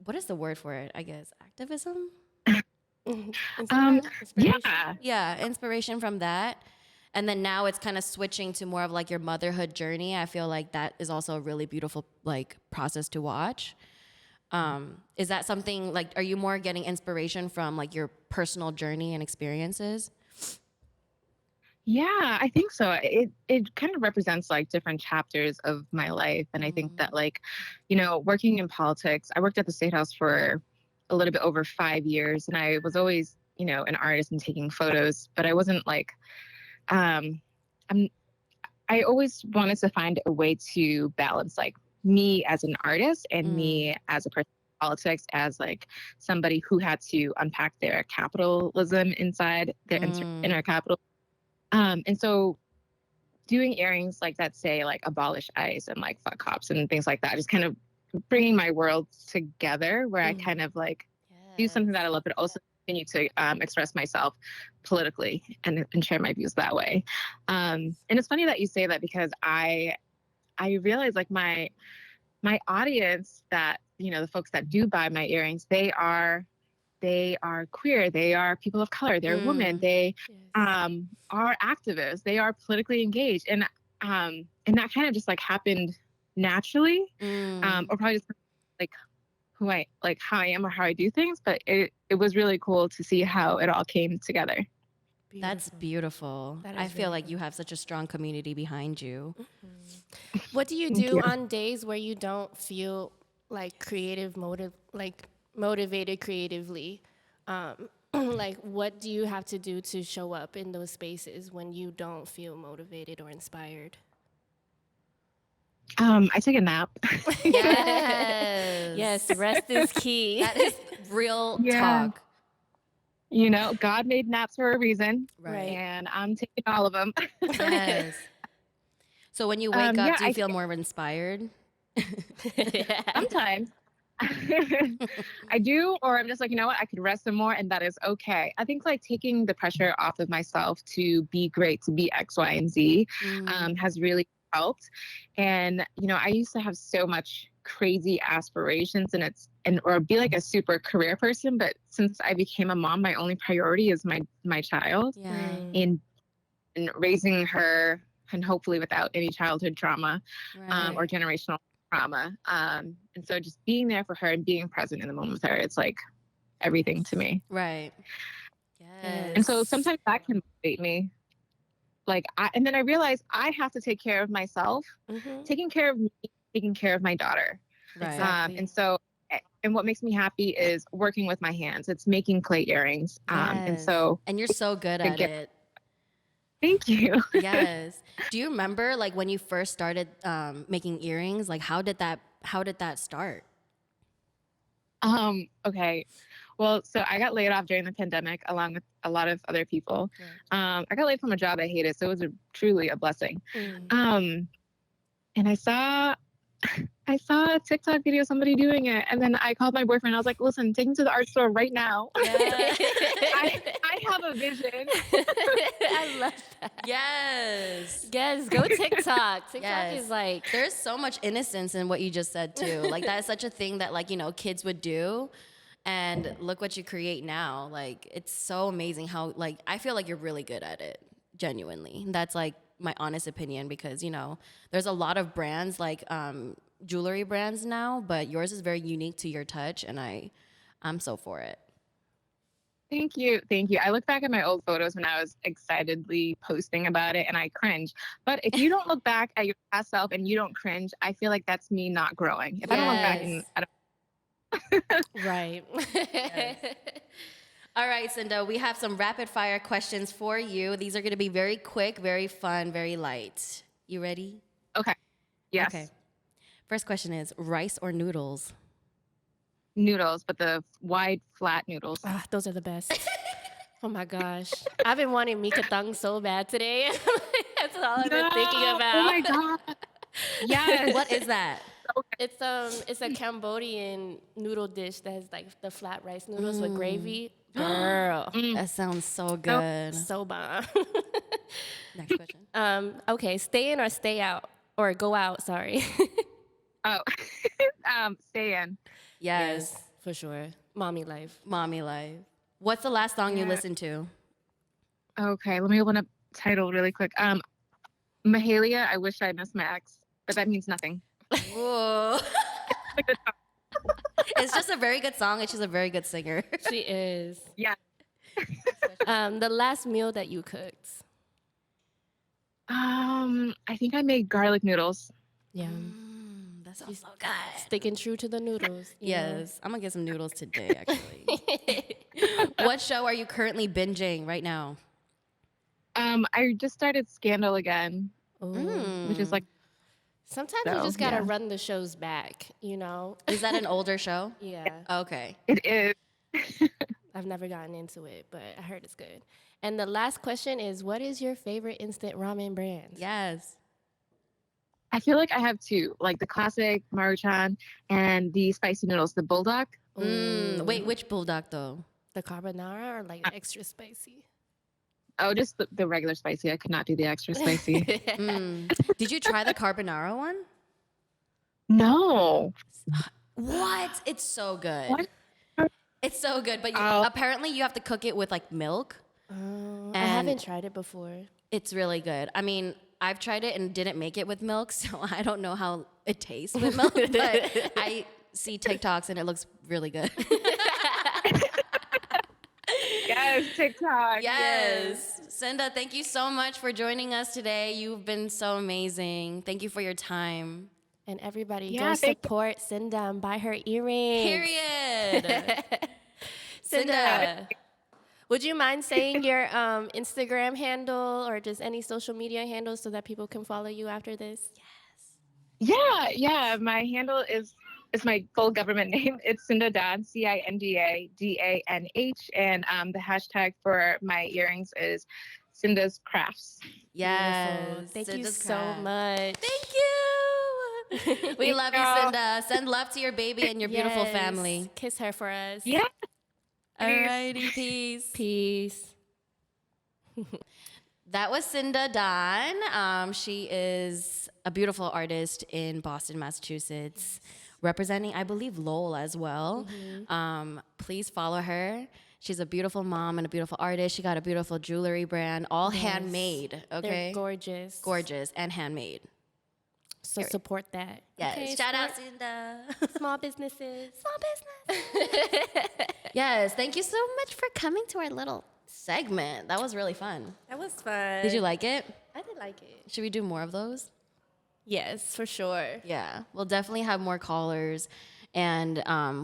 what is the word for it? I guess activism. Yeah. Yeah, inspiration from that. And then now it's kind of switching to more of like your motherhood journey. I feel like that is also a really beautiful like process to watch. Is that something like, are you more getting inspiration from like your personal journey and experiences? Yeah, I think so. It kind of represents like different chapters of my life. And I think that like, working in politics, I worked at the State House for a little bit over 5 years, and I was always, an artist and taking photos, but I wasn't like, I always wanted to find a way to balance like me as an artist and me as a person in politics, as like somebody who had to unpack their capitalism inside their inner capital. And so doing earrings like that say like abolish ICE and like fuck cops and things like that, just kind of bringing my worlds together where I kind of like do something that I love, but also continue to express myself politically and share my views that way. And it's funny that you say that, because I realize like my audience, that, you know, the folks that do buy my earrings, they are queer, they are people of color, they're women, they are activists, they are politically engaged, and that kind of just like happened naturally, or probably just like who I like, how I am or how I do things. But it was really cool to see how it all came together. That's beautiful. I feel like you have such a strong community behind you. What do you do on days where you don't feel like motivated creatively? Like, what do you have to do to show up in those spaces when you don't feel motivated or inspired? I take a nap. Yes. Yes, rest is key. That is real talk. You know, God made naps for a reason, Right. and I'm taking all of them. Yes. So when you wake up, do you feel more inspired? Sometimes. I do, or I'm just like, you know what, I could rest some more, and that is okay. I think like taking the pressure off of myself to be great, to be X, Y, and Z has really helped. And, you know, I used to have so much crazy aspirations or be like a super career person, but since I became a mom, my only priority is my child, and raising her, and hopefully without any childhood trauma or generational trauma. And so just being there for her and being present in the moment with her, it's like everything to me. Right. Yes. And so sometimes that can motivate me. Like, and then I realize I have to take care of myself, taking care of me, taking care of my daughter. Right. And so, and what makes me happy is working with my hands. It's making clay earrings. And you're so good at it. Thank you. Yes. Do you remember like when you first started making earrings? Like how did that start? Okay. Well, so I got laid off during the pandemic along with a lot of other people. I got laid from a job I hated, so it was truly a blessing. And I saw a TikTok video of somebody doing it, and then I called my boyfriend. I was like, "Listen, take me to the art store right now. I have a vision." I love that. Yes. Yes, go TikTok. TikTok is like, there's so much innocence in what you just said too. Like that is such a thing that like, you know, kids would do. And look what you create now. Like it's so amazing how like I feel like you're really good at it. Genuinely. That's like my honest opinion, because you know, there's a lot of brands like jewelry brands now, but yours is very unique to your touch, and I'm so for it. Thank you. I look back at my old photos when I was excitedly posting about it, and I cringe. But if you don't look back at your past self and you don't cringe, I feel like that's me not growing. If I don't look back and I don't. Right. Yes. All right, Cinda, we have some rapid fire questions for you. These are going to be very quick, very fun, very light. You ready? Okay. Yes. Okay. First question is rice or noodles? Noodles, but the wide, flat noodles. Those are the best. Oh my gosh. I've been wanting Mika Thang so bad today. That's all I've been thinking about. Oh my God. Yes. What is that? It's a Cambodian noodle dish that has like the flat rice noodles with gravy. Girl. That sounds so good. So bomb. Next question. Okay, stay in or stay out? Or go out, sorry. Stay in. Yes, for sure. Mommy life. Mommy life. What's the last song you listened to? Okay, let me open up Tidal really quick. Mahalia, I Wish I Missed My Ex, but that means nothing. Whoa. It's just a very good song, and she's a very good singer. She is. Yeah. The last meal that you cooked? I think I made garlic noodles. Yeah. That sounds so good. Sticking true to the noodles. Yes, I'm gonna get some noodles today, actually. What show are you currently binging right now? I just started Scandal again, which is like. Sometimes you just gotta run the shows back, you know? Is that an older show? Yeah. Okay. It is. I've never gotten into it, but I heard it's good. And the last question is, what is your favorite instant ramen brand? Yes. I feel like I have two, like the classic Maruchan and the spicy noodles, the bulldog. Wait, which bulldog though? The carbonara or like extra spicy? Oh, just the regular spicy. I could not do the extra spicy. Did you try the carbonara one? No. What? It's so good. What? It's so good, but apparently you have to cook it with like milk. I haven't tried it before. It's really good. I mean, I've tried it and didn't make it with milk, so I don't know how it tastes with milk, but I see TikToks and it looks really good. Yes, TikTok. Yes. Cinda, thank you so much for joining us today. You've been so amazing. Thank you for your time. And everybody, Yeah, go support Cinda and buy her earrings. Period. Cinda, would you mind saying your Instagram handle or just any social media handle so that people can follow you after this? Yeah. My handle is my full government name. It's Cinda Dan, CindaDanh, and the hashtag for my earrings is Cinda's Crafts. Yes. Beautiful. Thank you Cinda's so Crafts. much. Thank you. We love you, Cinda. Send love to your baby and your beautiful Yes. family. Kiss her for us. Yeah. Alrighty, peace. Peace. That was Cinda Don. She is a beautiful artist in Boston, Massachusetts, representing, I believe, Lowell as well. Please follow her. She's a beautiful mom and a beautiful artist. She got a beautiful jewelry brand, all handmade, okay? They're gorgeous. Gorgeous and handmade. So support that. Yes. Okay, Shout out support Cinda. small businesses. Small business. Yes, thank you so much for coming to our little segment. That was really fun. That was fun. Did you like it? I did like it. Should we do more of those? Yes, for sure. Yeah, we'll definitely have more callers, and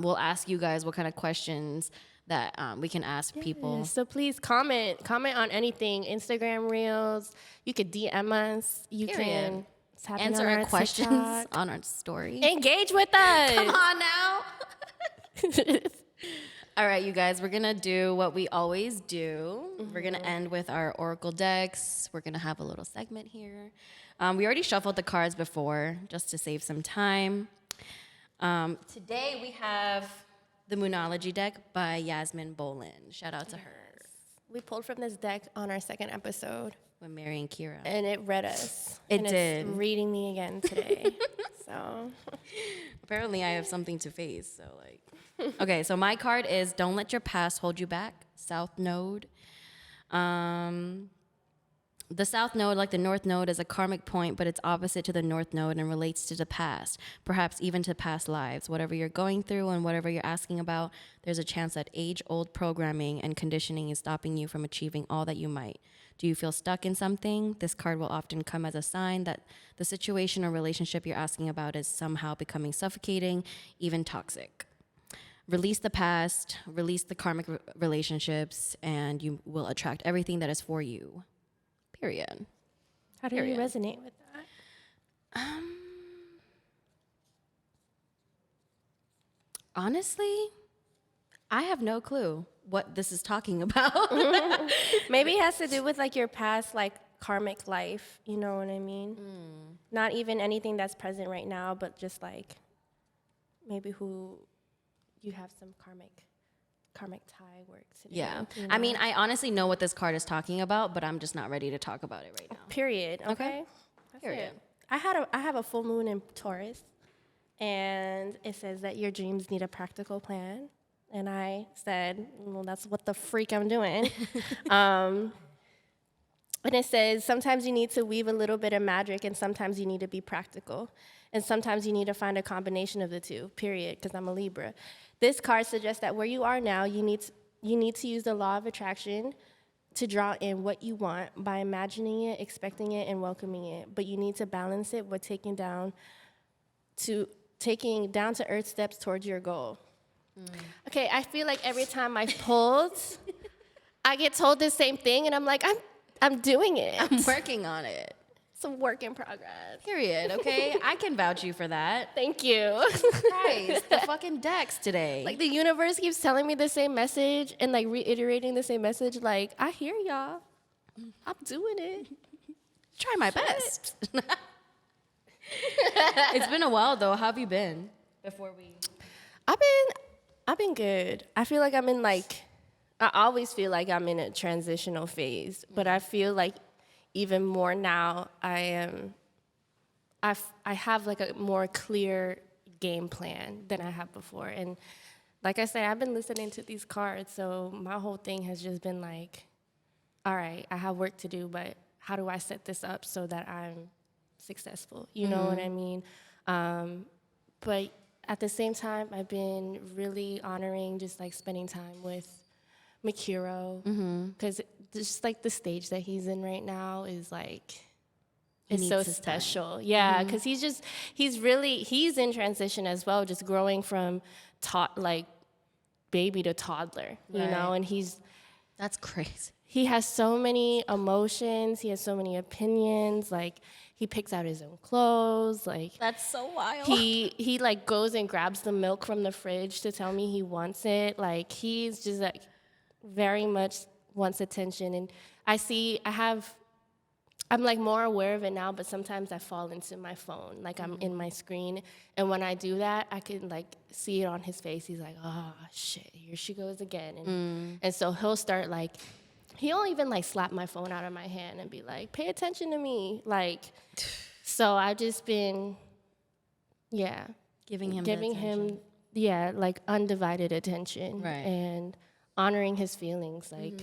we'll ask you guys what kind of questions that we can ask people. So please comment on anything. Instagram Reels. You could DM us. You Period. can tap in Answer on our questions TikTok. on our story. Engage with us. Come on now. All right, you guys, we're gonna do what we always do. We're gonna end with our Oracle decks. We're gonna have a little segment here. We already shuffled the cards before, just to save some time. Today we have the Moonology deck by Yasmin Bolin. Shout out to her. We pulled from this deck on our second episode, With Mary and Kira. and it read us. It and did. It's reading me again today. So Apparently I have something to face, so like. Okay, so my card is Don't Let Your Past Hold You Back, South Node. The South Node, like the North Node, is a karmic point, but it's opposite to the North Node and relates to the past, perhaps even to past lives. Whatever you're going through and whatever you're asking about, there's a chance that age-old programming and conditioning is stopping you from achieving all that you might. Do you feel stuck in something? This card will often come as a sign that the situation or relationship you're asking about is somehow becoming suffocating, even toxic. Release the past, release the karmic relationships, and you will attract everything that is for you. Period. how do Period. you resonate with that? Honestly, I have no clue what this is talking about. Maybe it has to do with like your past like karmic life. You know what I mean? Not even anything that's present right now, but just like maybe who you have some karmic tie work to do. Yeah. you I know? mean, I honestly know what this card is talking about, but I'm just not ready to talk about it right now. Period. Okay. That's Period. it. I have a full moon in Taurus, and it says that your dreams need a practical plan. And I said, well, that's what the freak I'm doing. And it says sometimes you need to weave a little bit of magic, and sometimes you need to be practical, and sometimes you need to find a combination of the two. Period. Because I'm a Libra. This card suggests that where you are now, you need to use the law of attraction to draw in what you want by imagining it, expecting it, and welcoming it. But you need to balance it with taking down to earth steps towards your goal. Okay, I feel like every time I pulled, I get told the same thing, and I'm like, I'm doing it. I'm working on it. It's a work in progress. Period. Okay, I can vouch you for that. Thank you. Christ, the fucking decks today. Like the universe keeps telling me the same message and like reiterating the same message. Like, I hear y'all. I'm doing it. try my best. It's been a while though. How have you been? Before we. I've been good. I feel like I always feel like I'm in a transitional phase, but I feel like even more now I have like a more clear game plan than I have before. And like I said, I've been listening to these cards, so my whole thing has just been like, all right, I have work to do, but how do I set this up so that I'm successful? You know what I mean? But at the same time, I've been really honoring just like spending time with Mikiro, because just like the stage that he's in right now is like, it's so special. Yeah, because he's in transition as well, just growing from like baby to toddler, you know, and That's crazy. he has so many emotions, he has so many opinions, like he picks out his own clothes, like That's so wild. he like goes and grabs the milk from the fridge to tell me he wants it. Like he's just like very much wants attention. And I'm like more aware of it now, but sometimes I fall into my phone, like I'm in my screen. And when I do that, I can like see it on his face. He's like, oh shit, here she goes again. And so he'll start like, he'll even like slap my phone out of my hand and be like, pay attention to me. Like, so I've just been, giving him like undivided attention, Right. and honoring his feelings. Like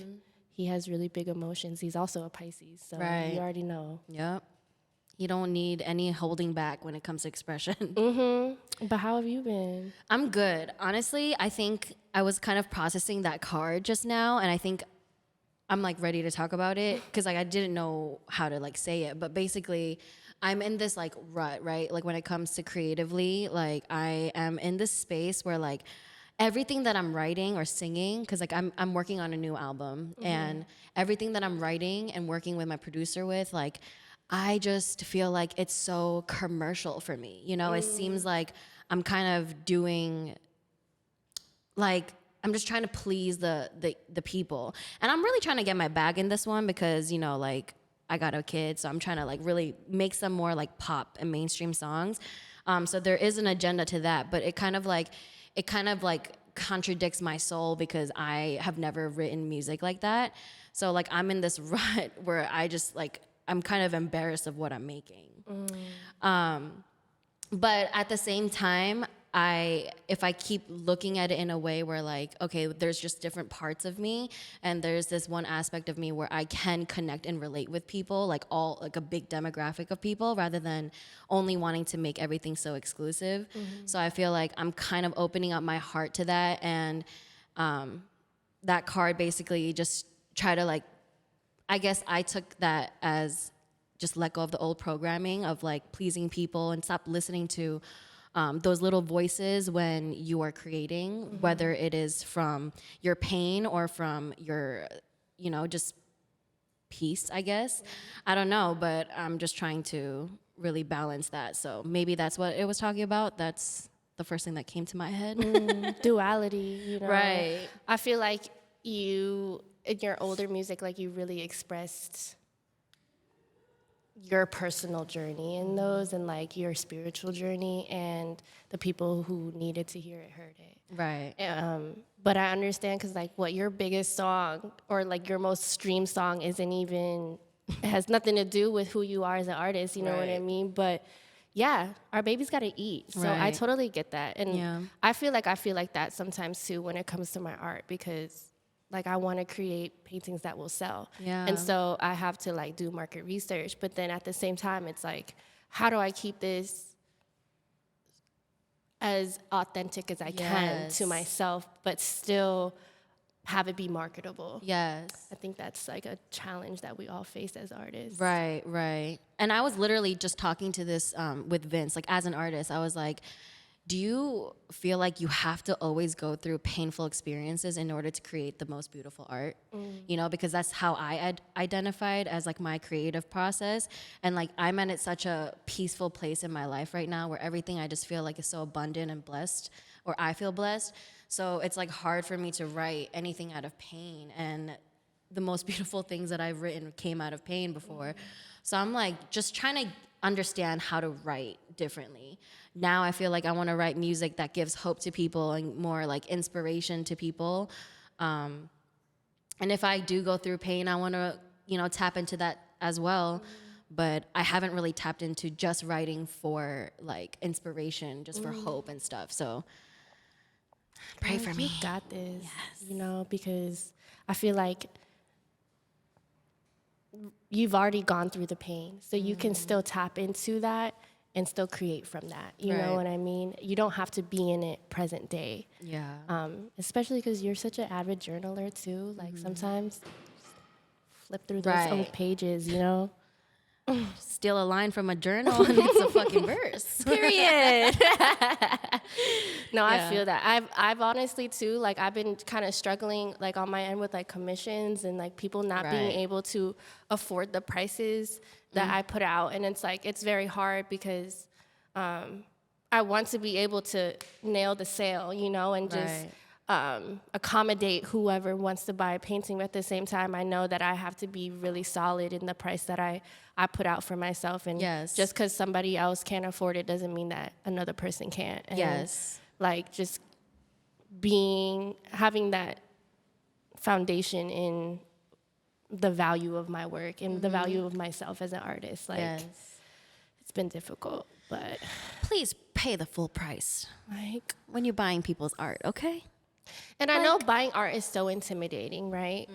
he has really big emotions. He's also a Pisces, so Right. you already know. Yep. You don't need any holding back when it comes to expression. But how have you been? I'm good. Honestly, I think I was kind of processing that card just now, and I think I'm like ready to talk about it because like I didn't know how to like say it. But basically, I'm in this like rut, right? Like when it comes to creatively, like I am in this space where like everything that I'm writing or singing, because like I'm working on a new album, and everything that I'm writing and working with my producer with, like I just feel like it's so commercial for me. You know, it seems like I'm kind of doing like I'm just trying to please the people. And I'm really trying to get my bag in this one because, you know, like I got a kid, so I'm trying to like really make some more like pop and mainstream songs. So there is an agenda to that, but it kind of like contradicts my soul because I have never written music like that. So like I'm in this rut where I just like I'm kind of embarrassed of what I'm making. But at the same time, if I keep looking at it in a way where like, okay, there's just different parts of me, and there's this one aspect of me where I can connect and relate with people, like a big demographic of people, rather than only wanting to make everything so exclusive. So I feel like I'm kind of opening up my heart to that, and that card basically just try to like, I guess I took that as just let go of the old programming of like pleasing people and stop listening to those little voices when you are creating, whether it is from your pain or from your, you know, just peace, I guess. I don't know, but I'm just trying to really balance that. So maybe that's what it was talking about. That's the first thing that came to my head. Duality, you know. Right. I feel like you, in your older music, like you really expressed your personal journey in those, and like your spiritual journey, and the people who needed to hear it heard it. Right. But I understand, because like what your biggest song or like your most streamed song isn't even, it has nothing to do with who you are as an artist, you know what I Right. mean? But yeah, our baby's got to eat. So I Right. totally get that. And Yeah. I feel like that sometimes too when it comes to my art, because like I want to create paintings that will sell. Yeah. And so I have to like do market research. But then at the same time, it's like, how do I keep this as authentic as I can to Yes. myself, but still have it be marketable? Yes. I think that's like a challenge that we all face as artists. Right. And I was literally just talking to this with Vince, like as an artist, I was like, do you feel like you have to always go through painful experiences in order to create the most beautiful art? You know, because that's how I identified as like my creative process. And like I'm at such a peaceful place in my life right now where everything I just feel like is so abundant and blessed, or I feel blessed. So it's like hard for me to write anything out of pain. And the most beautiful things that I've written came out of pain before. So I'm like just trying to understand how to write differently. Now I feel like I want to write music that gives hope to people and more like inspiration to people. And if I do go through pain, I want to, you know, tap into that as well. But I haven't really tapped into just writing for like inspiration, just for hope and stuff. So pray for me. You got this. Yes. You know, because I feel like you've already gone through the pain, so you can still tap into that and still create from that. You know what I mean? You don't have to be in it present day. Yeah. Especially because you're such an avid journaler too. Like sometimes flip through those old pages, you know? Steal a line from a journal and it's a fucking verse. Period. No, I feel that. I've honestly too, like I've been kind of struggling like on my end with like commissions and like people not being able to afford the prices that I put out. And it's like, it's very hard because I want to be able to nail the sale, you know, and just accommodate whoever wants to buy a painting. But at the same time, I know that I have to be really solid in the price that I put out for myself. And just because somebody else can't afford it doesn't mean that another person can't. And like just having that foundation in the value of my work and the value of myself as an artist. Like it's been difficult, but please pay the full price like when you're buying people's art, okay? And I know buying art is so intimidating, right?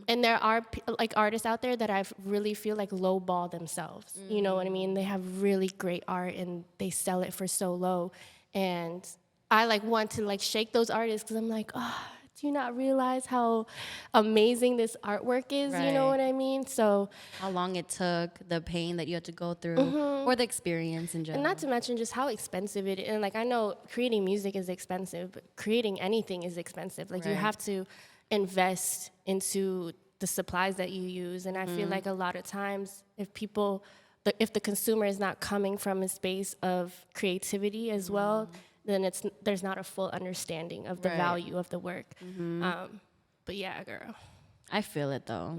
And there are like artists out there that I really feel like lowball themselves. You know what I mean? They have really great art and they sell it for so low. And I like want to like shake those artists because I'm like, oh, do you not realize how amazing this artwork is? You know what I mean? So how long it took, the pain that you had to go through, or the experience in general. And not to mention just how expensive it is. And like I know creating music is expensive, but creating anything is expensive. Like you have to invest into the supplies that you use. And I feel like a lot of times if the consumer is not coming from a space of creativity as well, then there's not a full understanding of the value of the work. But yeah, girl. I feel it though.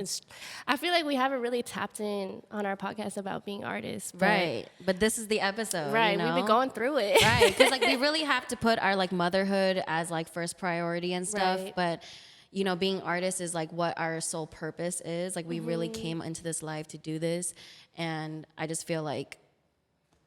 I feel like we haven't really tapped in on our podcast about being artists. But this is the episode. Right, you know? we've been going through it. Because like we really have to put our like motherhood as like first priority and stuff. But you know, being artists is like what our sole purpose is. Like we really came into this life to do this. And I just feel like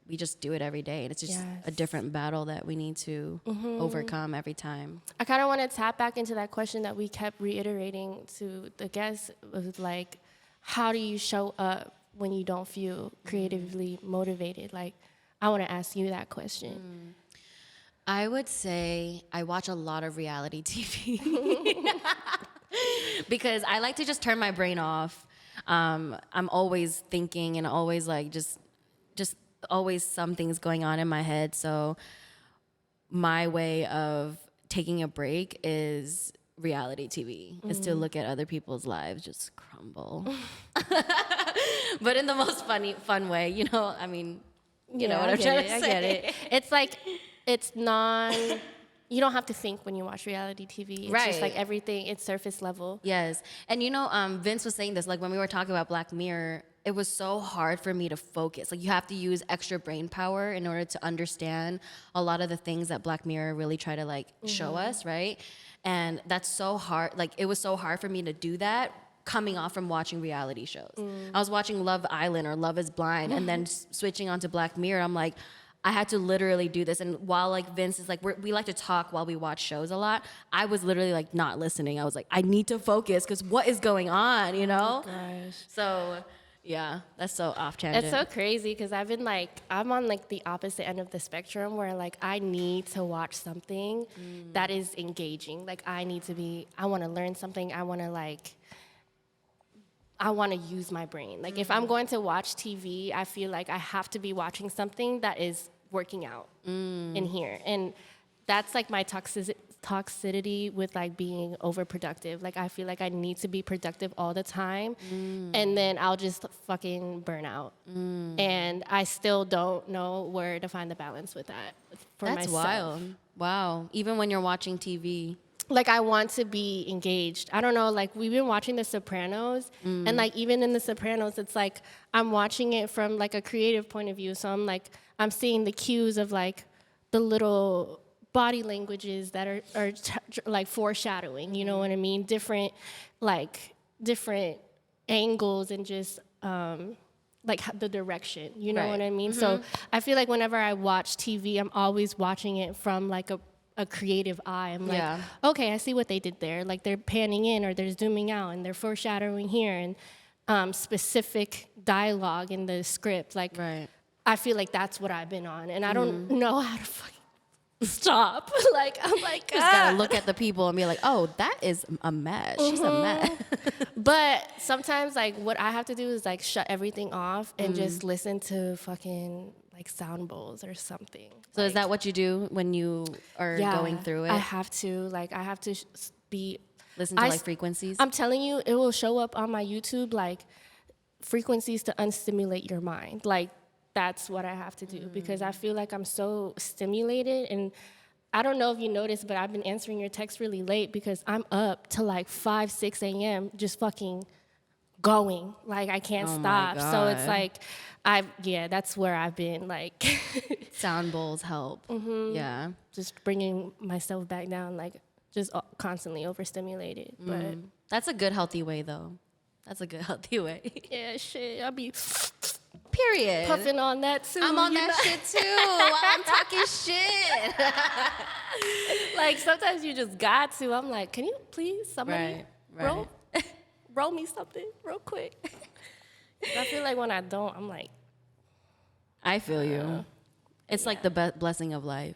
we just do it every day. And it's just a different battle that we need to overcome every time. I kind of want to tap back into that question that we kept reiterating to the guests of like, how do you show up when you don't feel creatively motivated? Like, I want to ask you that question. I would say I watch a lot of reality TV because I like to just turn my brain off. I'm always thinking and always like just always something's going on in my head. So my way of taking a break is reality TV, is to look at other people's lives just crumble. But in the most fun way, you know, I mean, you know what I'm trying to say. I get it. It's like, it's you don't have to think when you watch reality TV. It's just like everything, it's surface level. Yes. And you know, Vince was saying this, like when we were talking about Black Mirror, it was so hard for me to focus. Like you have to use extra brain power in order to understand a lot of the things that Black Mirror really try to like show us, right? And that's so hard. Like it was so hard for me to do that coming off from watching reality shows. I was watching Love Island or Love is Blind and then switching onto Black Mirror. I'm like, I had to literally do this. And while like Vince is like, we like to talk while we watch shows a lot, I was literally like not listening. I was like, I need to focus because what is going on, you know? Oh gosh. So yeah, that's so off tangent. It's so crazy because I'm on like the opposite end of the spectrum where like I need to watch something that is engaging. Like I want to learn something. I want to use my brain. Like if I'm going to watch TV, I feel like I have to be watching something that is working out in here. And that's like my toxicity with like being overproductive. Like I feel like I need to be productive all the time, and then I'll just fucking burn out. And I still don't know where to find the balance with that for That's myself. wild. Wow. Even when you're watching TV. Like I want to be engaged. I don't know, like we've been watching The Sopranos, and like even in The Sopranos, it's like I'm watching it from like a creative point of view. So I'm seeing the cues of like the little body languages that are like foreshadowing, you know what I mean? Different angles and just like the direction, you know what I mean? So I feel like whenever I watch TV, I'm always watching it from like a creative eye. I'm like, okay, I see what they did there. Like they're panning in or they're zooming out and they're foreshadowing here, and specific dialogue in the script. Like I feel like that's what I've been on, and I don't know how to fucking stop. Like I'm like, You just gotta look at the people and be like, oh, that is a mess. She's a mess. But sometimes like what I have to do is like shut everything off and just listen to fucking like sound bowls or something. So is that what you do when you are going through it? I have to be Listen to like frequencies? I'm telling you, it will show up on my YouTube like frequencies to unstimulate your mind. Like that's what I have to do because I feel like I'm so stimulated. And I don't know if you noticed, but I've been answering your text really late because I'm up to like 5, 6 a.m. just fucking going. Like I can't stop. So it's like that's where I've been like sound bowls help. Yeah. Just bringing myself back down, like just constantly overstimulated. But that's a good healthy way though. That's a good healthy way. yeah, shit, I'll be Period. puffing on that too. I'm on that shit too. I'm talking shit. Like sometimes you just got to. I'm like, can you please somebody roll me something real quick? I feel like when I don't, I'm like, I feel you. It's like the blessing of life.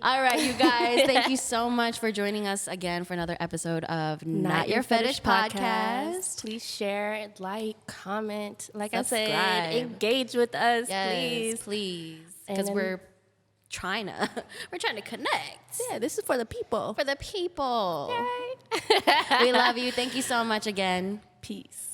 All right, you guys, thank you so much for joining us again for another episode of Not Your Fetish Podcast. Please share, like, comment. Like Subscribe. I said, engage with us, Yes, please. Because And we're trying to connect. Yeah, this is for the people. For the people. Yay. We love you. Thank you so much again. Peace.